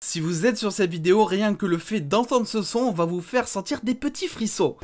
Si vous êtes sur cette vidéo, rien que le fait d'entendre ce son va vous faire sentir des petits frissons.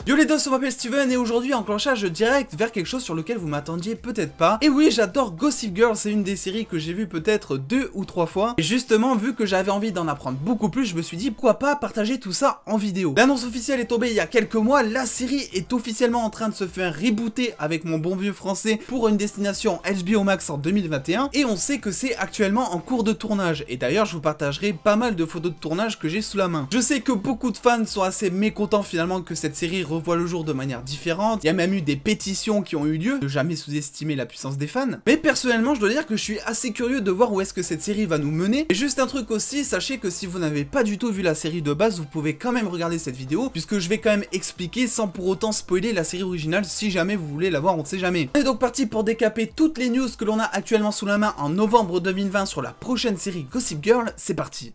Yo les dos, on m'appelle Steven et aujourd'hui enclenchage direct vers quelque chose sur lequel vous m'attendiez peut-être pas. Et oui, j'adore Gossip Girl, c'est une des séries que j'ai vues peut-être 2 ou 3 fois. Et justement, vu que j'avais envie d'en apprendre beaucoup plus, je me suis dit pourquoi pas partager tout ça en vidéo. L'annonce officielle est tombée il y a quelques mois, la série est officiellement en train de se faire rebooter avec mon bon vieux français pour une destination HBO Max en 2021. Et on sait que c'est actuellement en cours de tournage. Et d'ailleurs, je vous partagerai pas mal de photos de tournage que j'ai sous la main. Je sais que beaucoup de fans sont assez mécontents finalement que cette série revoit le jour de manière différente. Il y a même eu des pétitions qui ont eu lieu, ne jamais sous-estimer la puissance des fans. Mais personnellement, je dois dire que je suis assez curieux de voir où est-ce que cette série va nous mener. Et juste un truc aussi, sachez que si vous n'avez pas du tout vu la série de base, vous pouvez quand même regarder cette vidéo, puisque je vais quand même expliquer sans pour autant spoiler la série originale si jamais vous voulez la voir, on ne sait jamais. On est donc parti pour décaper toutes les news que l'on a actuellement sous la main en novembre 2020 sur la prochaine série Gossip Girl, c'est parti.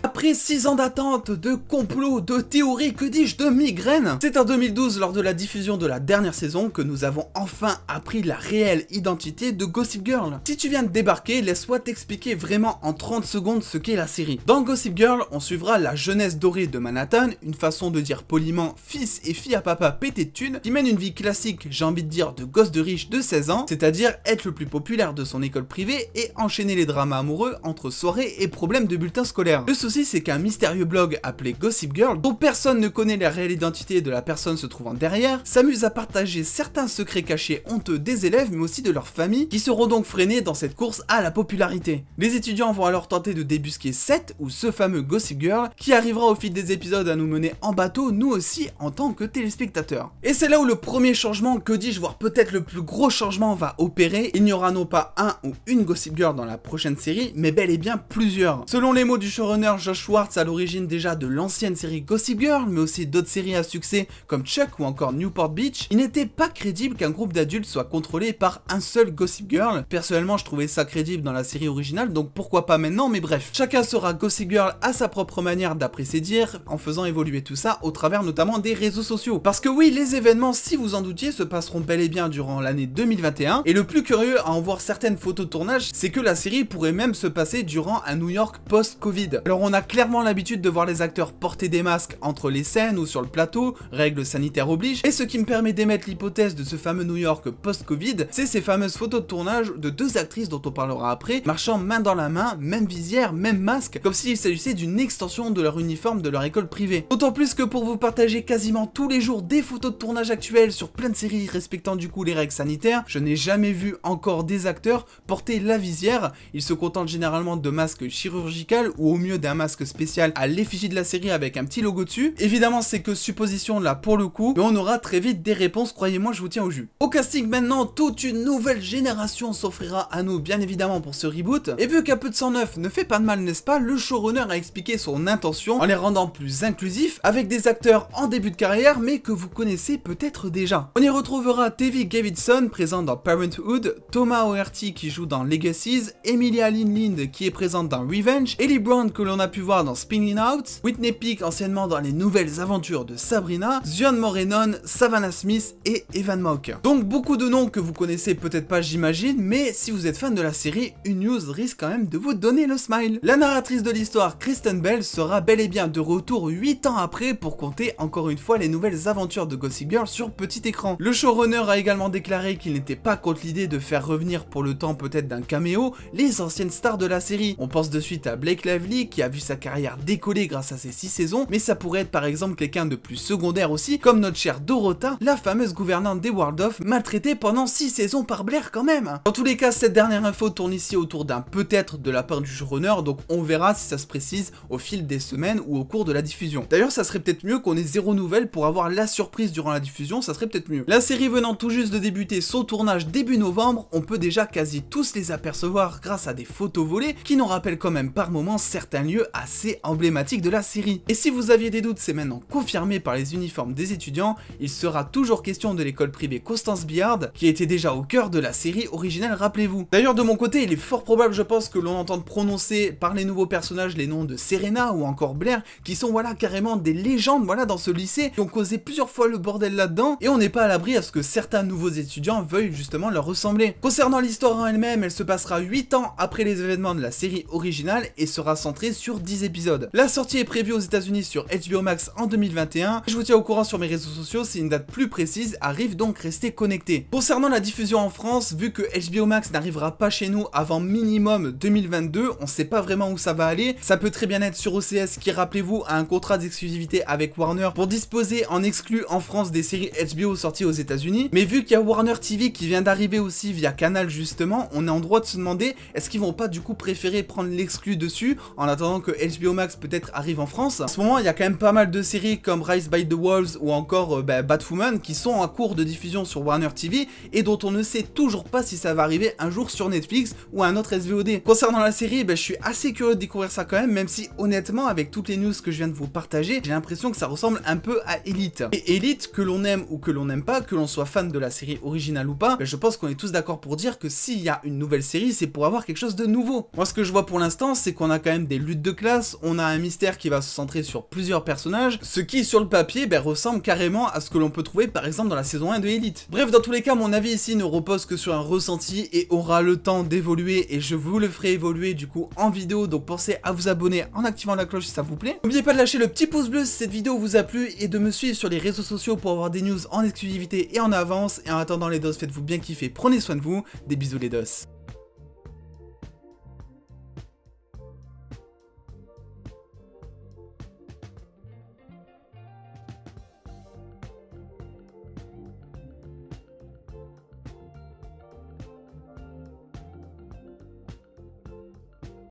Après 6 ans d'attente, de complot, de théories, que dis-je, de migraines, c'est en 2012, lors de la diffusion de la dernière saison, que nous avons enfin appris la réelle identité de Gossip Girl. Si tu viens de débarquer, laisse-moi t'expliquer vraiment en 30 secondes ce qu'est la série. Dans Gossip Girl, on suivra la jeunesse dorée de Manhattan, une façon de dire poliment fils et fille à papa pété de thunes, qui mène une vie classique, j'ai envie de dire, de gosse de riche de 16 ans, c'est-à-dire être le plus populaire de son école privée et enchaîner les dramas amoureux entre soirées et problèmes de bulletins scolaires. Le souci, c'est qu'un mystérieux blog appelé Gossip Girl, dont personne ne connaît la réelle identité de la personne se trouvant derrière, s'amuse à partager certains secrets cachés honteux des élèves mais aussi de leurs familles, qui seront donc freinés dans cette course à la popularité. Les étudiants vont alors tenter de débusquer Seth, ou ce fameux Gossip Girl, qui arrivera au fil des épisodes à nous mener en bateau, nous aussi en tant que téléspectateurs. Et c'est là où le premier changement, que dis-je, voire peut-être le plus gros changement va opérer. Il n'y aura non pas un ou une Gossip Girl dans la prochaine série, mais bel et bien plusieurs. Selon les mots du showrunner Josh Schwartz, à l'origine déjà de l'ancienne série Gossip Girl, mais aussi d'autres séries à succès comme Chuck ou encore Newport Beach, il n'était pas crédible qu'un groupe d'adultes soit contrôlé par un seul Gossip Girl. Personnellement, je trouvais ça crédible dans la série originale, donc pourquoi pas maintenant, mais bref. Chacun sera Gossip Girl à sa propre manière d'après ses dires, en faisant évoluer tout ça au travers notamment des réseaux sociaux. Parce que oui, les événements, si vous en doutiez, se passeront bel et bien durant l'année 2021, et le plus curieux à en voir certaines photos de tournage, c'est que la série pourrait même se passer durant un New York post-Covid. Alors on a clairement l'habitude de voir les acteurs porter des masques entre les scènes ou sur le plateau, règles sanitaires obligent, et ce qui me permet d'émettre l'hypothèse de ce fameux New York post-Covid, c'est ces fameuses photos de tournage de deux actrices dont on parlera après, marchant main dans la main, même visière, même masque, comme s'il s'agissait d'une extension de leur uniforme de leur école privée. D'autant plus que pour vous partager quasiment tous les jours des photos de tournage actuelles sur plein de séries respectant du coup les règles sanitaires, je n'ai jamais vu encore des acteurs porter la visière. Ils se contentent généralement de masques chirurgicales ou au mieux d'un masque spécial à l'effigie de la série avec un petit logo dessus. Évidemment, c'est que supposition là pour le coup, mais on aura très vite des réponses, croyez-moi, je vous tiens au jus. Au casting maintenant, toute une nouvelle génération s'offrira à nous bien évidemment pour ce reboot, et vu qu'un peu de sang neuf ne fait pas de mal, n'est-ce pas, le showrunner a expliqué son intention en les rendant plus inclusifs, avec des acteurs en début de carrière mais que vous connaissez peut-être déjà. On y retrouvera Tavi Davidson, présent dans Parenthood, Thomas O'Herty qui joue dans Legacies, Emilia Lynn Lind qui est présente dans Revenge, Ellie Brown que l'on a pu voir dans Spinning Out, Whitney Peak anciennement dans les nouvelles aventures de Sabrina, Zion Morenon, Savannah Smith et Evan Mock. Donc beaucoup de noms que vous connaissez peut-être pas, j'imagine, mais si vous êtes fan de la série, une news risque quand même de vous donner le smile. La narratrice de l'histoire, Kristen Bell, sera bel et bien de retour 8 ans après pour compter encore une fois les nouvelles aventures de Gossip Girl sur petit écran. Le showrunner a également déclaré qu'il n'était pas contre l'idée de faire revenir pour le temps peut-être d'un caméo les anciennes stars de la série. On pense de suite à Blake Lively qui a vu sa carrière décoller grâce à ses 6 saisons, mais ça pourrait être par exemple quelqu'un de plus secondaire aussi, comme notre chère Dorota, la fameuse gouvernante des Waldorf, maltraitée pendant 6 saisons par Blair quand même. Dans tous les cas, cette dernière info tourne ici autour d'un peut-être de la part du showrunner, donc on verra si ça se précise au fil des semaines ou au cours de la diffusion. D'ailleurs, ça serait peut-être mieux qu'on ait 0 nouvelles pour avoir la surprise durant la diffusion, ça serait peut-être mieux. La série venant tout juste de débuter son tournage début novembre, on peut déjà quasi tous les apercevoir grâce à des photos volées qui nous rappellent quand même par moments certains lieux à assez emblématique de la série. Et si vous aviez des doutes, c'est maintenant confirmé par les uniformes des étudiants, il sera toujours question de l'école privée Constance Billard, qui était déjà au cœur de la série originale, rappelez-vous. D'ailleurs, de mon côté, il est fort probable, je pense, que l'on entende prononcer par les nouveaux personnages les noms de Serena ou encore Blair, qui sont voilà carrément des légendes voilà dans ce lycée, qui ont causé plusieurs fois le bordel là-dedans, et on n'est pas à l'abri à ce que certains nouveaux étudiants veuillent justement leur ressembler. Concernant l'histoire en elle-même, elle se passera 8 ans après les événements de la série originale et sera centrée sur 10 épisodes. La sortie est prévue aux États-Unis sur HBO Max en 2021. Je vous tiens au courant sur mes réseaux sociaux si une date plus précise arrive, donc restez connectés. Concernant la diffusion en France, vu que HBO Max n'arrivera pas chez nous avant minimum 2022, on sait pas vraiment où ça va aller. Ça peut très bien être sur OCS qui, rappelez-vous, a un contrat d'exclusivité avec Warner pour disposer en exclu en France des séries HBO sorties aux États-Unis. Mais vu qu'il y a Warner TV qui vient d'arriver aussi via Canal justement, on est en droit de se demander est-ce qu'ils vont pas du coup préférer prendre l'exclu dessus en attendant que HBO Max peut-être arrive en France. En ce moment, il y a quand même pas mal de séries comme Rise by the Wolves ou encore Batwoman qui sont en cours de diffusion sur Warner TV et dont on ne sait toujours pas si ça va arriver un jour sur Netflix ou un autre SVOD. Concernant la série, je suis assez curieux de découvrir ça quand même si honnêtement avec toutes les news que je viens de vous partager, j'ai l'impression que ça ressemble un peu à Elite. Et Elite, que l'on aime ou que l'on n'aime pas, que l'on soit fan de la série originale ou pas, je pense qu'on est tous d'accord pour dire que s'il y a une nouvelle série, c'est pour avoir quelque chose de nouveau. Moi, ce que je vois pour l'instant, c'est qu'on a quand même des luttes de classe, on a un mystère qui va se centrer sur plusieurs personnages, ce qui, sur le papier, ressemble carrément à ce que l'on peut trouver, par exemple, dans la saison 1 de Elite. Bref, dans tous les cas, mon avis ici ne repose que sur un ressenti et aura le temps d'évoluer, et je vous le ferai évoluer, du coup, en vidéo, donc pensez à vous abonner en activant la cloche si ça vous plaît. N'oubliez pas de lâcher le petit pouce bleu si cette vidéo vous a plu, et de me suivre sur les réseaux sociaux pour avoir des news en exclusivité et en avance, et en attendant les dos, faites-vous bien kiffer, prenez soin de vous, des bisous les dos.